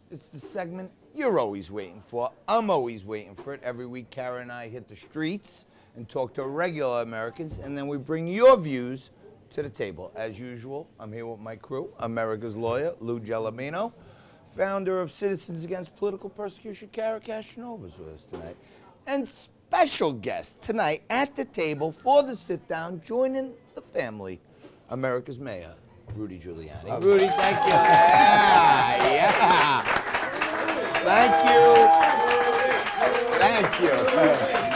It's the segment you're always waiting for. I'm always waiting for it. Every week, Kara and I hit the streets and talk to regular Americans, and then we bring your views to the table. As usual, I'm here with my crew, America's lawyer, Lou Gellamino, founder of Citizens Against Political Persecution, Kara Cashanova's with us tonight. And special guest tonight at the table for the sit-down, joining the family, America's mayor, Rudy Giuliani. Rudy, thank you. Yeah. Thank you. Thank you.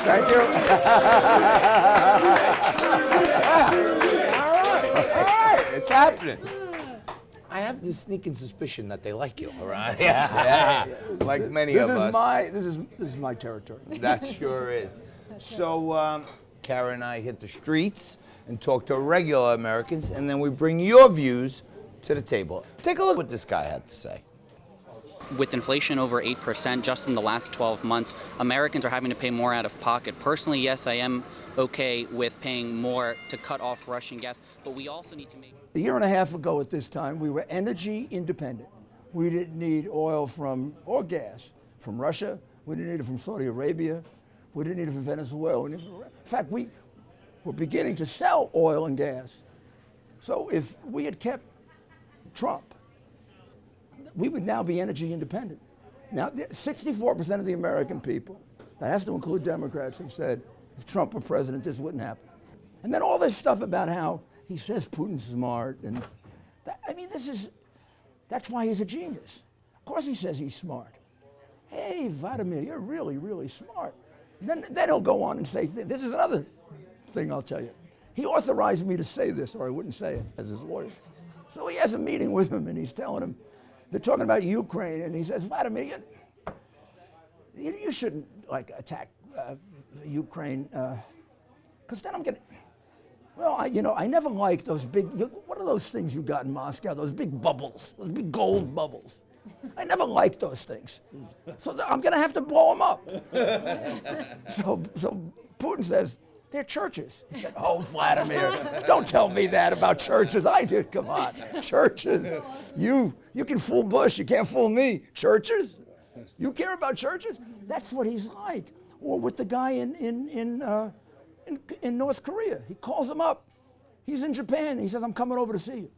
Thank you. All right. It's happening. I have this sneaking suspicion that they like you, all right? Yeah. Like many of us. This is my territory. That sure is. So, Kara and I hit the streets and talk to regular Americans, and then we bring your views to the table. Take a look at what this guy had to say. With inflation over 8% just in the last 12 months, Americans are having to pay more out of pocket. Personally, yes, I am okay with paying more to cut off Russian gas, but we also need to make... A year and a half ago at this time, we were energy independent. We didn't need oil or gas from Russia. We didn't need it from Saudi Arabia. We didn't need it from Venezuela. In fact, we were beginning to sell oil and gas. So if we had kept Trump, we would now be energy independent. Now, 64% of the American people, that has to include Democrats, have said, if Trump were president, this wouldn't happen. And then all this stuff about how he says Putin's smart, and that's why he's a genius. Of course he says he's smart. Hey, Vladimir, you're really, really smart. And then he'll go on and say, this is another thing I'll tell you. He authorized me to say this, or I wouldn't say it as his lawyer. So he has a meeting with him, and he's telling him, they're talking about Ukraine, and he says, Vladimir, you shouldn't attack Ukraine, because then I'm going to, well, I never liked those big, what are those things you got in Moscow, those big bubbles, those big gold bubbles? I never liked those things. So I'm going to have to blow them up. So Putin says, they're churches. He said, oh, Vladimir, don't tell me that about churches. I did, come on, churches. You can fool Bush, you can't fool me. Churches? You care about churches? That's what he's like. Or with the guy in North Korea. He calls him up. He's in Japan. He says, I'm coming over to see you.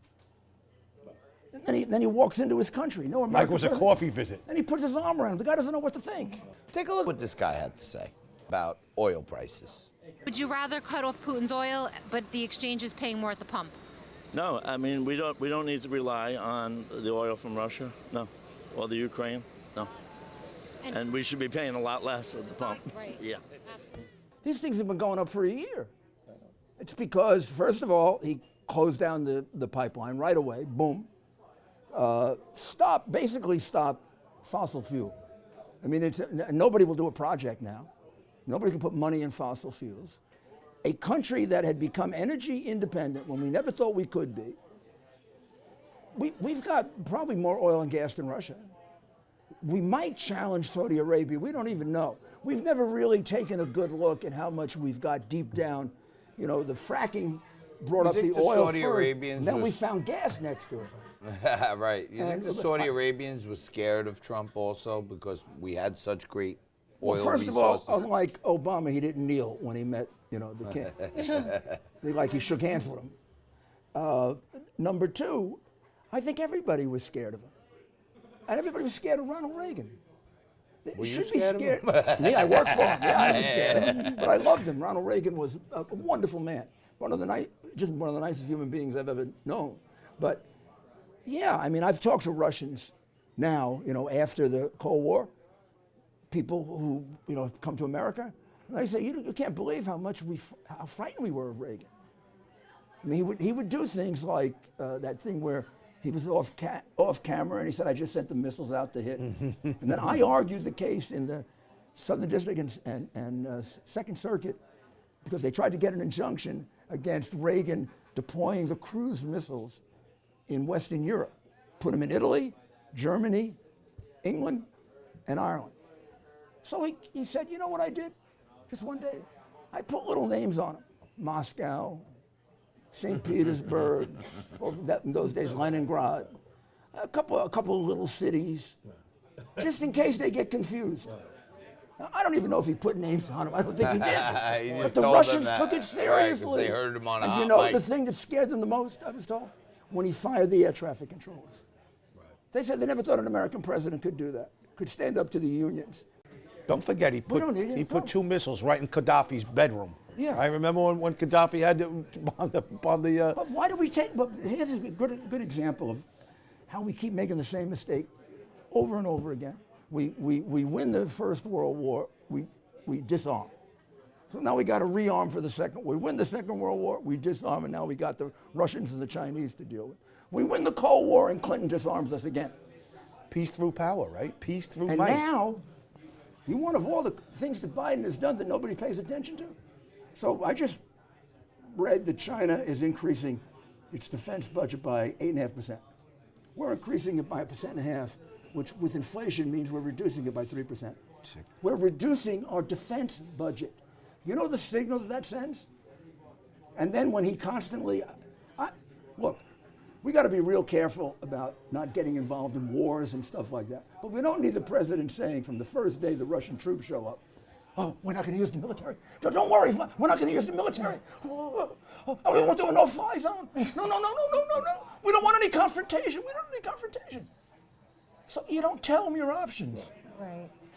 And then he walks into his country. No, like it was a coffee visit. And he puts his arm around him. The guy doesn't know what to think. Take a look at what this guy had to say about oil prices. Would you rather cut off Putin's oil, but the exchange is paying more at the pump? No, I mean we don't need to rely on the oil from Russia. No, or the Ukraine. No, and we should be paying a lot less at the pump. Right. Yeah. These things have been going up for a year. It's because, first of all, he closed down the pipeline right away. Boom. Basically stop fossil fuel. I mean, nobody will do a project now. Nobody can put money in fossil fuels. A country that had become energy independent when we never thought we could be. We've got probably more oil and gas than Russia. We might challenge Saudi Arabia. We don't even know. We've never really taken a good look at how much we've got deep down. You know, the fracking brought up the oil Saudi first, Arabians and then we found gas next to it. Right. You think the Saudi Arabians were scared of Trump also because we had such great oil first resources? of all, unlike Obama, he didn't kneel when he met, the king. He shook hands with him. Number two, I think everybody was scared of him. And everybody was scared of Ronald Reagan. Were you scared of him? Me, I worked for him. Yeah, I was scared of him. But I loved him. Ronald Reagan was a wonderful man. Just one of the nicest human beings I've ever known. But yeah, I mean, I've talked to Russians now, after the Cold War, people who, have come to America, and they say, you can't believe how frightened we were of Reagan. I mean, he would do things like that thing where he was off camera and he said, I just sent the missiles out to hit. And then I argued the case in the Southern District and Second Circuit because they tried to get an injunction against Reagan deploying the cruise missiles in Western Europe. Put them in Italy, Germany, England, and Ireland. So he said, you know what I did? Just one day, I put little names on them. Moscow, St. Petersburg, or in those days, Leningrad, a couple of little cities. just in case they get confused. Now, I don't even know if he put names on them. I don't think he did. He But just the told them Russians that. took it Right, 'cause seriously. they heard him on a And hot you know mic. the thing that scared them the most, I was told? When he fired the air traffic controllers. They said they never thought an American president could do that, could stand up to the unions. Don't forget, he don't need it, put no. 2 missiles right in Gaddafi's bedroom. Yeah. I remember when Gaddafi had to bomb the But why do we take, but here's a good example of how we keep making the same mistake over and over again. We win the First World War, we disarm. So now we got to rearm for the second. We win the Second World War, we disarm, and now we got the Russians and the Chinese to deal with. We win the Cold War, and Clinton disarms us again. peace through power, right? Peace through And might. now, one of all the things that Biden has done that nobody pays attention to. So I just read that China is increasing its defense budget by 8.5%. We're increasing it by 1.5%, which with inflation means we're reducing it by 3%. We're reducing our defense budget. You know the signal that sends? And then when he constantly, look, we got to be real careful about not getting involved in wars and stuff like that. But we don't need the president saying from the first day the Russian troops show up, oh, we're not going to use the military. Don't worry, we're not going to use the military. Oh, we won't do a no-fly zone. No. We don't want any confrontation. We don't want any confrontation. So you don't tell them your options. Right.